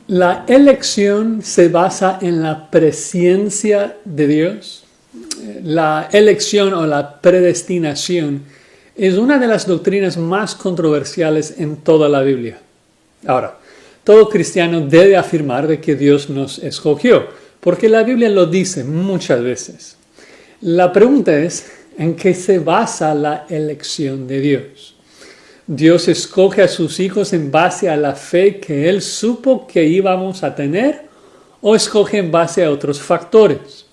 La elección se basa en la presencia de Dios. La elección o la predestinación es una de las doctrinas más controversiales en toda la Biblia. Ahora, todo cristiano debe afirmar de que Dios nos escogió, porque la Biblia lo dice muchas veces. La pregunta es, ¿en qué se basa la elección de Dios? ¿Dios escoge a sus hijos en base a la fe que Él supo que íbamos a tener o escoge en base a otros factores?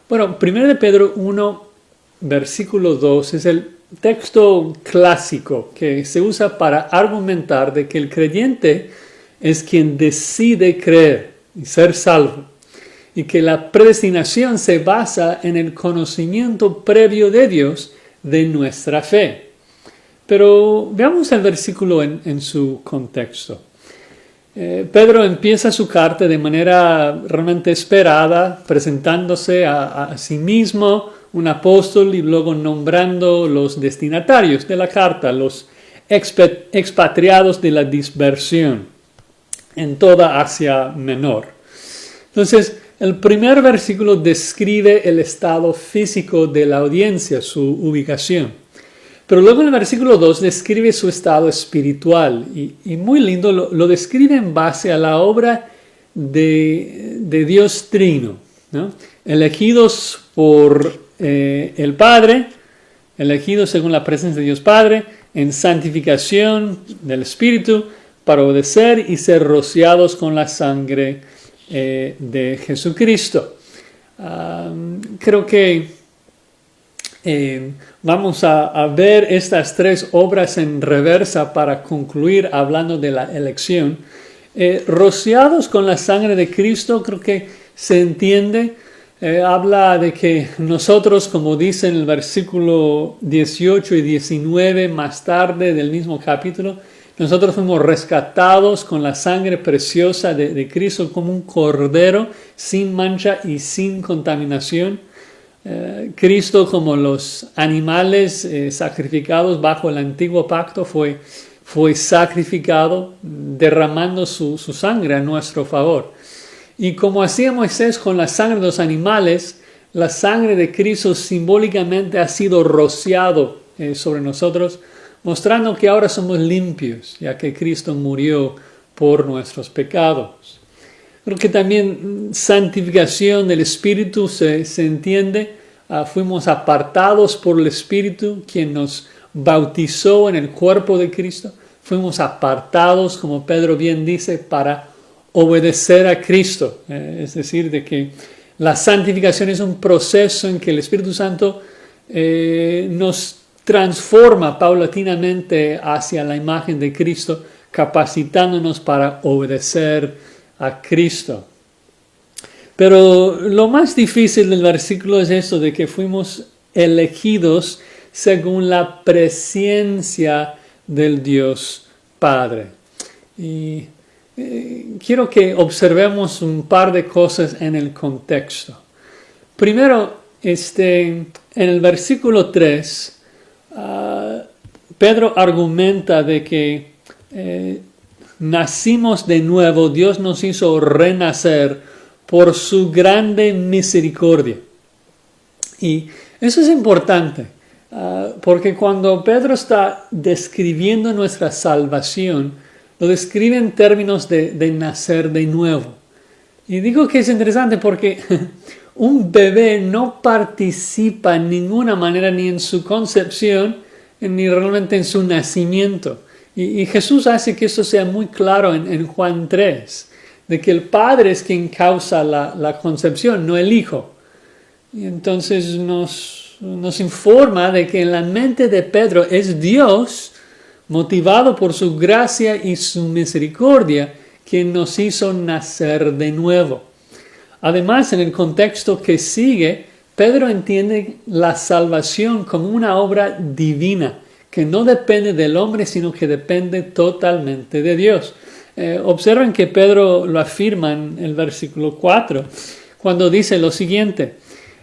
Bueno, 1 Pedro 1, versículo 2 es el texto clásico que se usa para argumentar de que el creyente es quien decide creer y ser salvo, y que la predestinación se basa en el conocimiento previo de Dios de nuestra fe. Pero veamos el versículo en su contexto. Pedro empieza su carta de manera realmente esperada, presentándose a sí mismo, un apóstol, y luego nombrando los destinatarios de la carta, los expatriados de la dispersión en toda Asia Menor. Entonces, el primer versículo describe el estado físico de la audiencia, su ubicación. Pero luego en el versículo 2 describe su estado espiritual y muy lindo, lo describe en base a la obra de Dios Trino, ¿no? Elegidos por el Padre, elegidos según la presencia de Dios Padre, en santificación del Espíritu, para obedecer y ser rociados con la sangre de Jesucristo. Creo que vamos a ver estas tres obras en reversa para concluir hablando de la elección. Rociados con la sangre de Cristo, creo que se entiende. Habla de que nosotros, como dice en el versículo 18 y 19 más tarde del mismo capítulo, nosotros fuimos rescatados con la sangre preciosa de Cristo como un cordero sin mancha y sin contaminación. Cristo, como los animales sacrificados bajo el antiguo pacto, fue sacrificado derramando su sangre a nuestro favor. Y como hacía Moisés con la sangre de los animales, la sangre de Cristo simbólicamente ha sido rociado sobre nosotros, mostrando que ahora somos limpios, ya que Cristo murió por nuestros pecados. Creo que también santificación del Espíritu se entiende. Fuimos apartados por el Espíritu, quien nos bautizó en el cuerpo de Cristo. Fuimos apartados, como Pedro bien dice, para obedecer a Cristo. Es decir, de que la santificación es un proceso en que el Espíritu Santo nos transforma paulatinamente hacia la imagen de Cristo, capacitándonos para obedecer a Cristo. Pero lo más difícil del versículo es esto de que fuimos elegidos según la presencia del Dios Padre. Y quiero que observemos un par de cosas en el contexto. Primero, en el versículo 3, Pedro argumenta de que nacimos de nuevo, Dios nos hizo renacer por su grande misericordia. Y eso es importante, porque cuando Pedro está describiendo nuestra salvación, lo describe en términos de nacer de nuevo. Y digo que es interesante porque un bebé no participa en ninguna manera ni en su concepción, ni realmente en su nacimiento. Y Jesús hace que esto sea muy claro en Juan 3, de que el Padre es quien causa la concepción, no el Hijo. Y entonces nos informa de que en la mente de Pedro es Dios, motivado por su gracia y su misericordia, quien nos hizo nacer de nuevo. Además, en el contexto que sigue, Pedro entiende la salvación como una obra divina, que no depende del hombre, sino que depende totalmente de Dios. Observen que Pedro lo afirma en el versículo 4, cuando dice lo siguiente,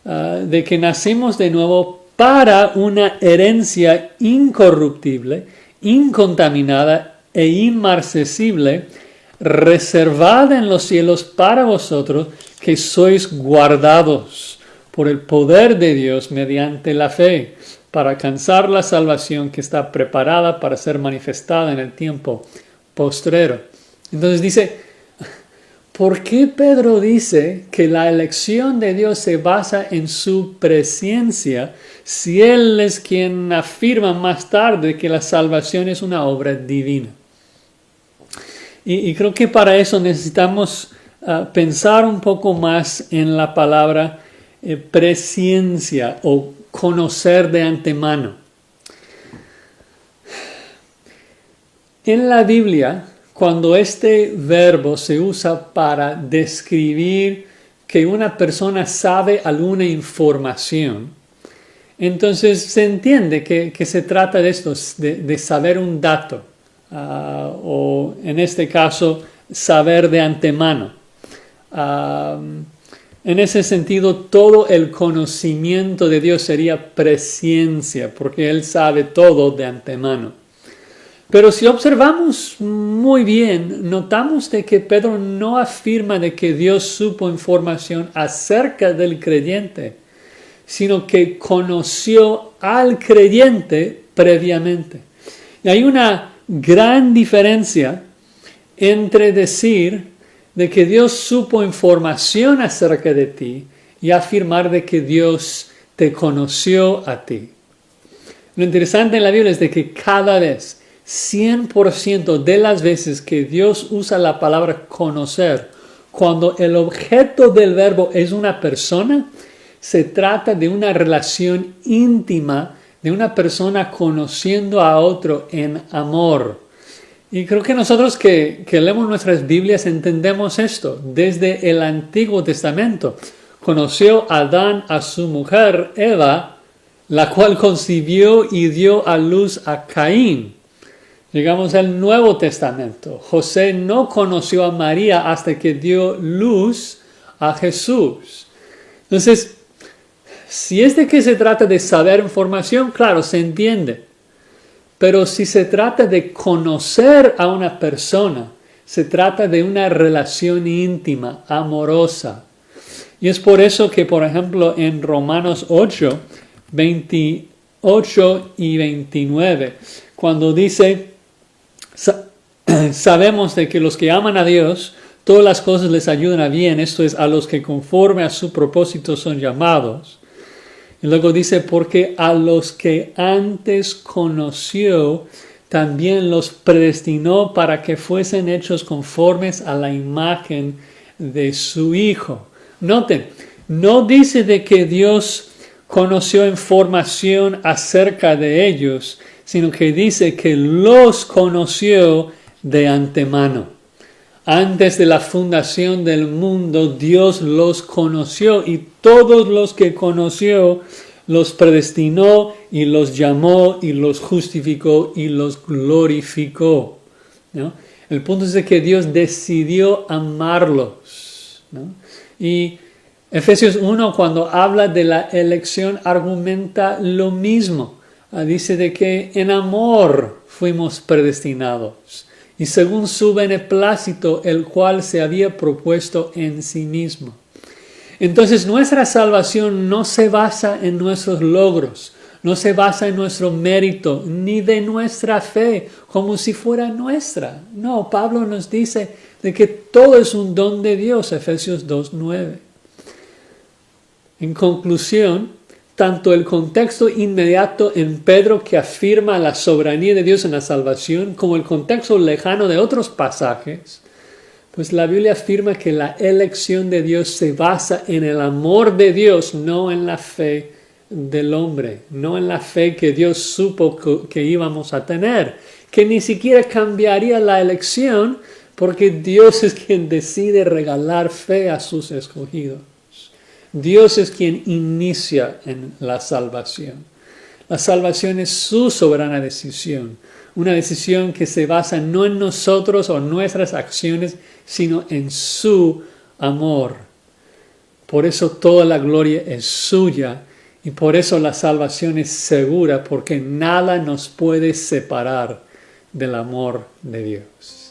de que nacimos de nuevo para una herencia incorruptible, incontaminada e inmarcesible, reservada en los cielos para vosotros, que sois guardados por el poder de Dios mediante la fe, para alcanzar la salvación que está preparada para ser manifestada en el tiempo postrero. Entonces dice, ¿por qué Pedro dice que la elección de Dios se basa en su presencia si él es quien afirma más tarde que la salvación es una obra divina? Y creo que para eso necesitamos pensar un poco más en la palabra presencia o conocer de antemano. En la Biblia, cuando este verbo se usa para describir que una persona sabe alguna información, entonces se entiende que se trata de esto, de saber un dato, o en este caso, saber de antemano. En ese sentido, todo el conocimiento de Dios sería presencia, porque Él sabe todo de antemano. Pero si observamos muy bien, notamos de que Pedro no afirma de que Dios supo información acerca del creyente, sino que conoció al creyente previamente. Y hay una gran diferencia entre decir de que Dios supo información acerca de ti y afirmar de que Dios te conoció a ti. Lo interesante en la Biblia es de que cada vez, 100% de las veces que Dios usa la palabra conocer, cuando el objeto del verbo es una persona, se trata de una relación íntima de una persona conociendo a otro en amor. Y creo que nosotros que leemos nuestras Biblias entendemos esto. Desde el Antiguo Testamento conoció Adán a su mujer Eva, la cual concibió y dio a luz a Caín. Llegamos al Nuevo Testamento. José no conoció a María hasta que dio luz a Jesús. Entonces, si es de que se trata de saber información, claro, se entiende. Pero si se trata de conocer a una persona, se trata de una relación íntima, amorosa. Y es por eso que, por ejemplo, en Romanos 8, 28 y 29, cuando dice, sabemos de que los que aman a Dios, todas las cosas les ayudan a bien, esto es, a los que conforme a su propósito son llamados. Y luego dice, porque a los que antes conoció, también los predestinó para que fuesen hechos conformes a la imagen de su Hijo. Noten, no dice de que Dios conoció información acerca de ellos, sino que dice que los conoció de antemano. Antes de la fundación del mundo, Dios los conoció y todos los que conoció los predestinó y los llamó y los justificó y los glorificó, ¿no? El punto es de que Dios decidió amarlos, ¿no? Y Efesios 1, cuando habla de la elección, argumenta lo mismo. Dice de que en amor fuimos predestinados. Y según su beneplácito, el cual se había propuesto en sí mismo. Entonces nuestra salvación no se basa en nuestros logros, no se basa en nuestro mérito, ni de nuestra fe, como si fuera nuestra. No, Pablo nos dice de que todo es un don de Dios, Efesios 2:9. En conclusión, tanto el contexto inmediato en Pedro que afirma la soberanía de Dios en la salvación, como el contexto lejano de otros pasajes, pues la Biblia afirma que la elección de Dios se basa en el amor de Dios, no en la fe del hombre, no en la fe que Dios supo que íbamos a tener, que ni siquiera cambiaría la elección, porque Dios es quien decide regalar fe a sus escogidos. Dios es quien inicia en la salvación. La salvación es su soberana decisión, una decisión que se basa no en nosotros o nuestras acciones, sino en su amor. Por eso toda la gloria es suya y por eso la salvación es segura, porque nada nos puede separar del amor de Dios.